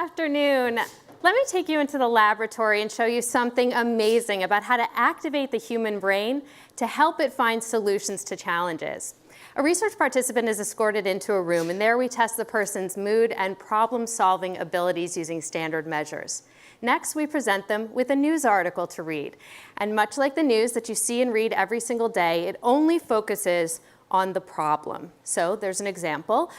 afternoon. Let me take you into the laboratory and show you something amazing about how to activate the human brain to help it find solutions to challenges. A research participant is escorted into a room, and there we test the person's mood and problem-solving abilities using standard measures. Next, we present them with a news article to read. And much like the news that you see and read every single day, it only focuses on the problem. So there's an example.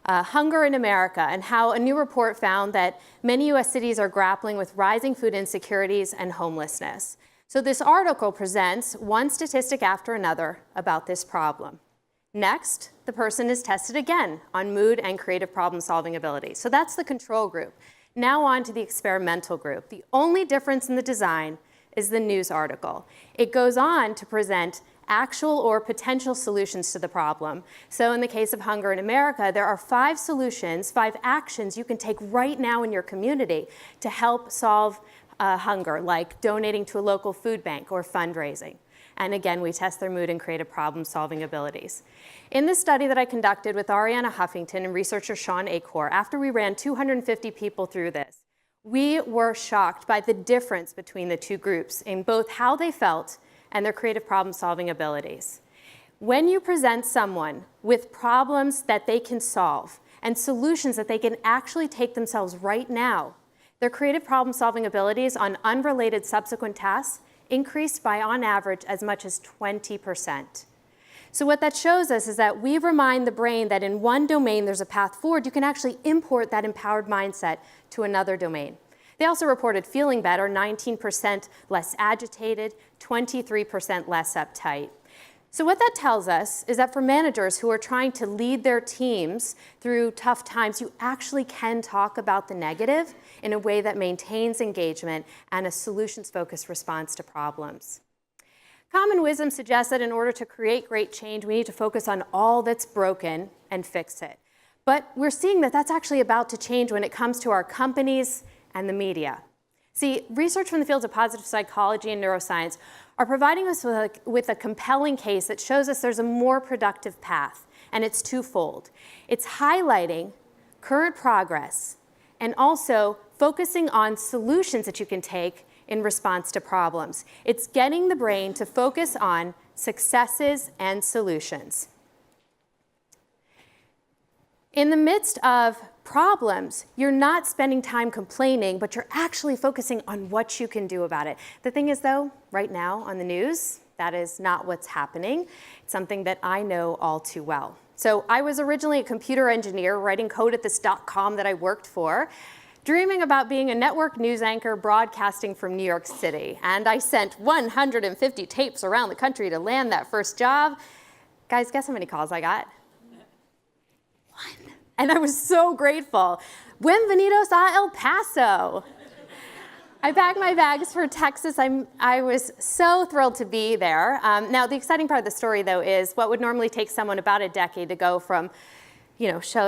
Hunger in America, and how a new report found that many U.S. cities are grappling with rising food insecurities and homelessness. So this article presents one statistic after another about this problem. Next, the person is tested again on mood and creative problem-solving abilities. So that's the control group. Now on to the experimental group. The only difference in the design is the news article. It goes on to present actual or potential solutions to the problem. So in the case of Hunger in America, there are 5 solutions, 5 actions you can take right now in your community to help solve hunger, like donating to a local food bank or fundraising. And again, we test their mood and creative problem-solving abilities. In this study that I conducted with Ariana Huffington and researcher Sean Acor, after we ran 250 people through this, we were shocked by the difference between the two groups in both how they felt and their creative problem-solving abilities. When you present someone with problems that they can solve and solutions that they can actually take themselves right now, their creative problem-solving abilities on unrelated subsequent tasks increased by, on average, as much as 20%. So what that shows us is that we remind the brain that in one domain there's a path forward. You can actually import that empowered mindset to another domain. They also reported feeling better, 19% less agitated, 23% less uptight. So what that tells us is that for managers who are trying to lead their teams through tough times, you actually can talk about the negative in a way that maintains engagement and a solutions-focused response to problems. Common wisdom suggests that in order to create great change, we need to focus on all that's broken and fix it. But we're seeing that that's actually about to change when it comes to our companies and the media. See, research from the fields of positive psychology and neuroscience are providing us with a compelling case that shows us there's a more productive path, and it's twofold. It's highlighting current progress and also focusing on solutions that you can take in response to problems. It's getting the brain to focus on successes and solutions. In the midst of problems, you're not spending time complaining, but you're actually focusing on what you can do about it. The thing is, though, right now on the news, that is not what's happening. It's something that I know all too well. So I was originally a computer engineer writing code at this .com that I worked for, dreaming about being a network news anchor broadcasting from New York City. And I sent 150 tapes around the country to land that first job. Guys, guess how many calls I got? 1. And I was so grateful. Bienvenidos a El Paso. I packed my bags for Texas. I was so thrilled to be there. Now, the exciting part of the story, though, is what would normally take someone about a decade to go from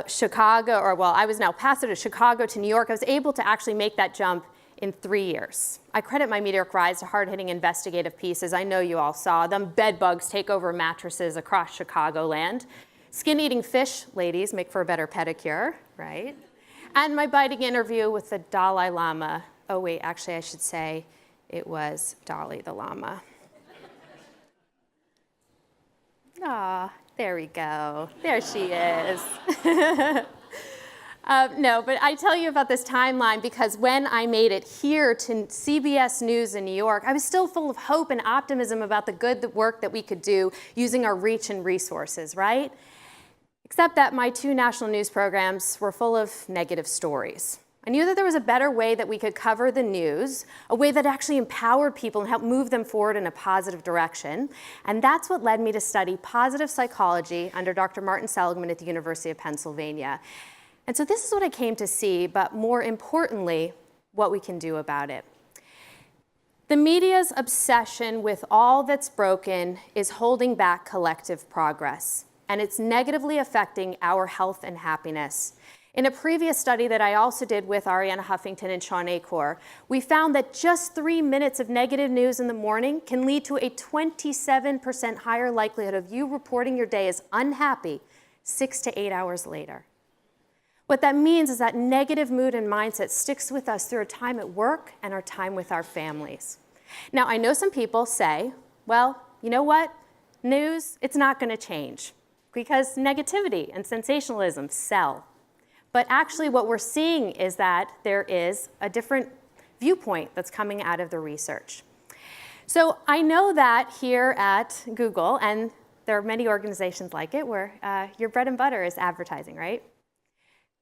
Chicago, or well, I was in El Paso to Chicago to New York. I was able to actually make that jump in 3 years. I credit my meteoric rise to hard-hitting investigative pieces. I know you all saw them. Bed bugs take over mattresses across Chicagoland. Skin-eating fish, ladies, make for a better pedicure, right? And my biting interview with the Dalai Lama. Oh, wait, actually, I should say it was Dolly the Llama. Ah, there we go. There she is. No, but I tell you about this timeline because when I made it here to CBS News in New York, I was still full of hope and optimism about the good work that we could do using our reach and resources, right? Except that my 2 national news programs were full of negative stories. I knew that there was a better way that we could cover the news, a way that actually empowered people and helped move them forward in a positive direction. And that's what led me to study positive psychology under Dr. Martin Seligman at the University of Pennsylvania. And so this is what I came to see, but more importantly, what we can do about it. The media's obsession with all that's broken is holding back collective progress, and it's negatively affecting our health and happiness. In a previous study that I also did with Ariana Huffington and Sean Acor, we found that just 3 minutes of negative news in the morning can lead to a 27% higher likelihood of you reporting your day as unhappy 6 to 8 hours later. What that means is that negative mood and mindset sticks with us through our time at work and our time with our families. Now, I know some people say, well, you know what? News, it's not going to change because negativity and sensationalism sell. But actually what we're seeing is that there is a different viewpoint that's coming out of the research. So I know that here at Google, and there are many organizations like it, where your bread and butter is advertising, right?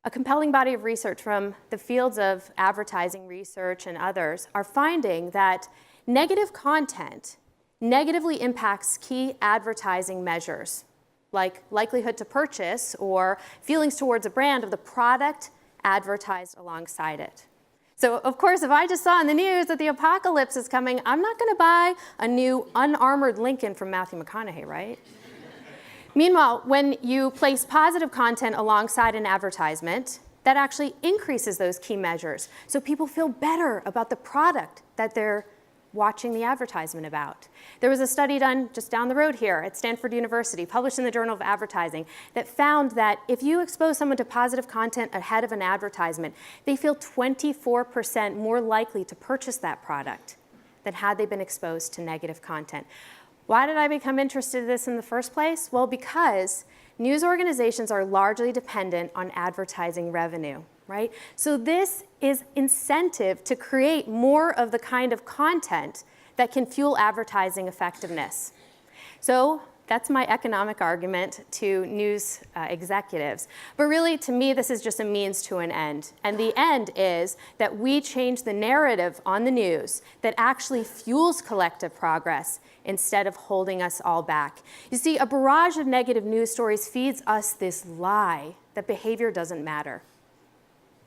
A compelling body of research from the fields of advertising research and others are finding that negative content negatively impacts key advertising measures, like likelihood to purchase or feelings towards a brand of the product advertised alongside it. So, of course, if I just saw in the news that the apocalypse is coming, I'm not going to buy a new unarmored Lincoln from Matthew McConaughey, right? Meanwhile, when you place positive content alongside an advertisement, that actually increases those key measures. So people feel better about the product that they're watching the advertisement about. There was a study done just down the road here at Stanford University, published in the Journal of Advertising, that found that if you expose someone to positive content ahead of an advertisement, they feel 24% more likely to purchase that product than had they been exposed to negative content. Why did I become interested in this in the first place? Well, because news organizations are largely dependent on advertising revenue, right? So this is incentive to create more of the kind of content that can fuel advertising effectiveness. So that's my economic argument to news executives. But really, to me, this is just a means to an end. And the end is that we change the narrative on the news that actually fuels collective progress instead of holding us all back. You see, a barrage of negative news stories feeds us this lie that behavior doesn't matter.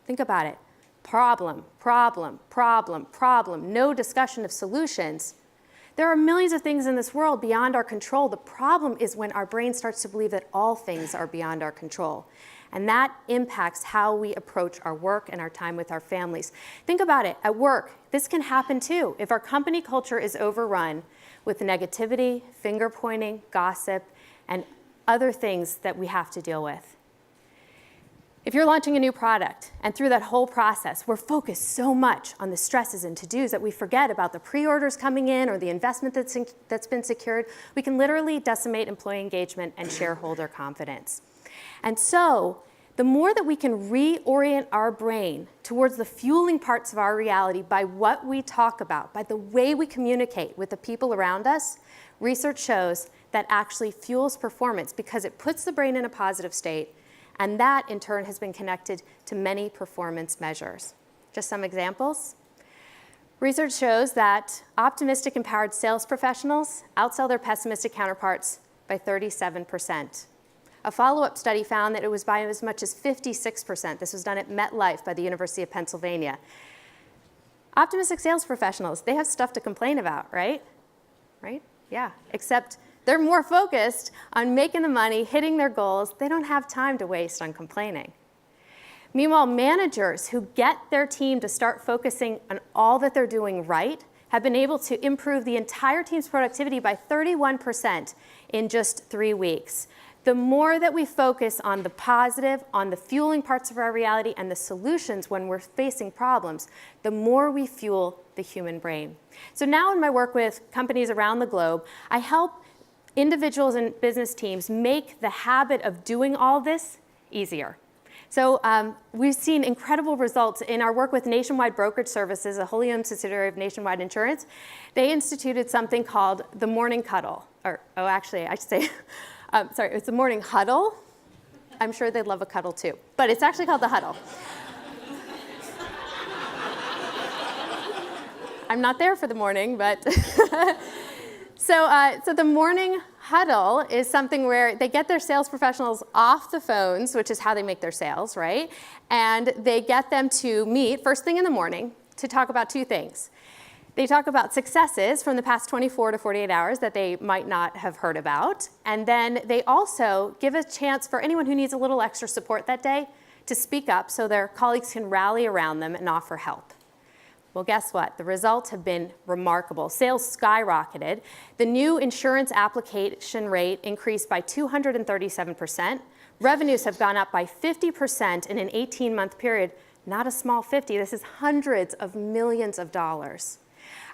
Think about it. Problem, problem, problem, problem, no discussion of solutions. There are millions of things in this world beyond our control. The problem is when our brain starts to believe that all things are beyond our control. And that impacts how we approach our work and our time with our families. Think about it. At work, this can happen too. If our company culture is overrun with negativity, finger pointing, gossip, and other things that we have to deal with. If you're launching a new product, and through that whole process, we're focused so much on the stresses and to-dos that we forget about the pre-orders coming in or the investment that's been secured, we can literally decimate employee engagement and shareholder confidence. And so, the more that we can reorient our brain towards the fueling parts of our reality by what we talk about, by the way we communicate with the people around us, research shows that actually fuels performance because it puts the brain in a positive state. And that, in turn, has been connected to many performance measures. Just some examples. Research shows that optimistic, empowered sales professionals outsell their pessimistic counterparts by 37%. A follow-up study found that it was by as much as 56%. This was done at MetLife by the University of Pennsylvania. Optimistic sales professionals, they have stuff to complain about, right? Right? Yeah, except they're more focused on making the money, hitting their goals. They don't have time to waste on complaining. Meanwhile, managers who get their team to start focusing on all that they're doing right have been able to improve the entire team's productivity by 31% in just 3 weeks. The more that we focus on the positive, on the fueling parts of our reality and the solutions when we're facing problems, the more we fuel the human brain. So now in my work with companies around the globe, I help individuals and business teams make the habit of doing all this easier. So we've seen incredible results in our work with Nationwide Brokerage Services, a wholly owned subsidiary of Nationwide Insurance. They instituted something called the morning cuddle. Actually, I should say, it's the morning huddle. I'm sure they'd love a cuddle too, but it's actually called the huddle. I'm not there for the morning, but So the morning huddle is something where they get their sales professionals off the phones, which is how they make their sales, right? And they get them to meet first thing in the morning to talk about 2 things. They talk about successes from the past 24 to 48 hours that they might not have heard about. And then they also give a chance for anyone who needs a little extra support that day to speak up so their colleagues can rally around them and offer help. Well, guess what? The results have been remarkable. Sales skyrocketed. The new insurance application rate increased by 237%. Revenues have gone up by 50% in an 18-month period. Not a small 50, this is hundreds of millions of dollars.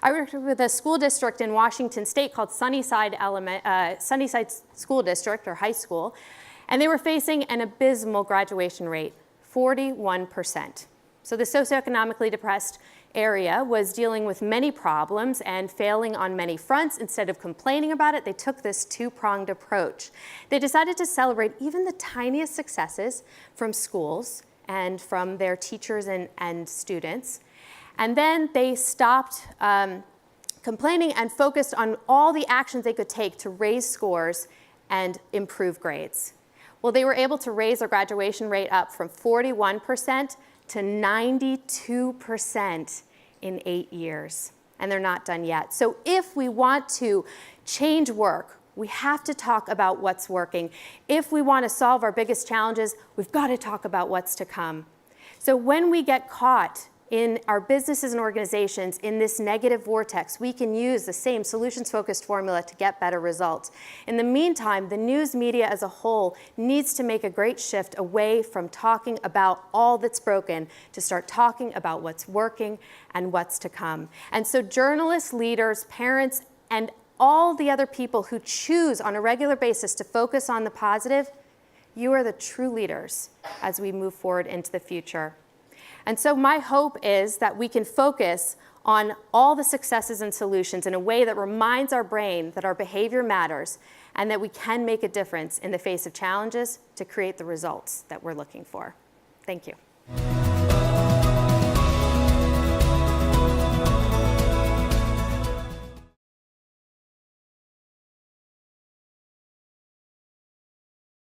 I worked with a school district in Washington State called Sunnyside School District, or high school, and they were facing an abysmal graduation rate, 41%. So the socioeconomically depressed area was dealing with many problems and failing on many fronts. Instead of complaining about it, they took this two-pronged approach. They decided to celebrate even the tiniest successes from schools and from their teachers and students. And then they stopped complaining and focused on all the actions they could take to raise scores and improve grades. Well, they were able to raise their graduation rate up from 41% to 92% in 8 years. And they're not done yet. So if we want to change work, we have to talk about what's working. If we want to solve our biggest challenges, we've got to talk about what's to come. So when we get caught in our businesses and organizations in this negative vortex, we can use the same solutions-focused formula to get better results. In the meantime, the news media as a whole needs to make a great shift away from talking about all that's broken to start talking about what's working and what's to come. And so journalists, leaders, parents, and all the other people who choose on a regular basis to focus on the positive, you are the true leaders as we move forward into the future. And so my hope is that we can focus on all the successes and solutions in a way that reminds our brain that our behavior matters and that we can make a difference in the face of challenges to create the results that we're looking for. Thank you.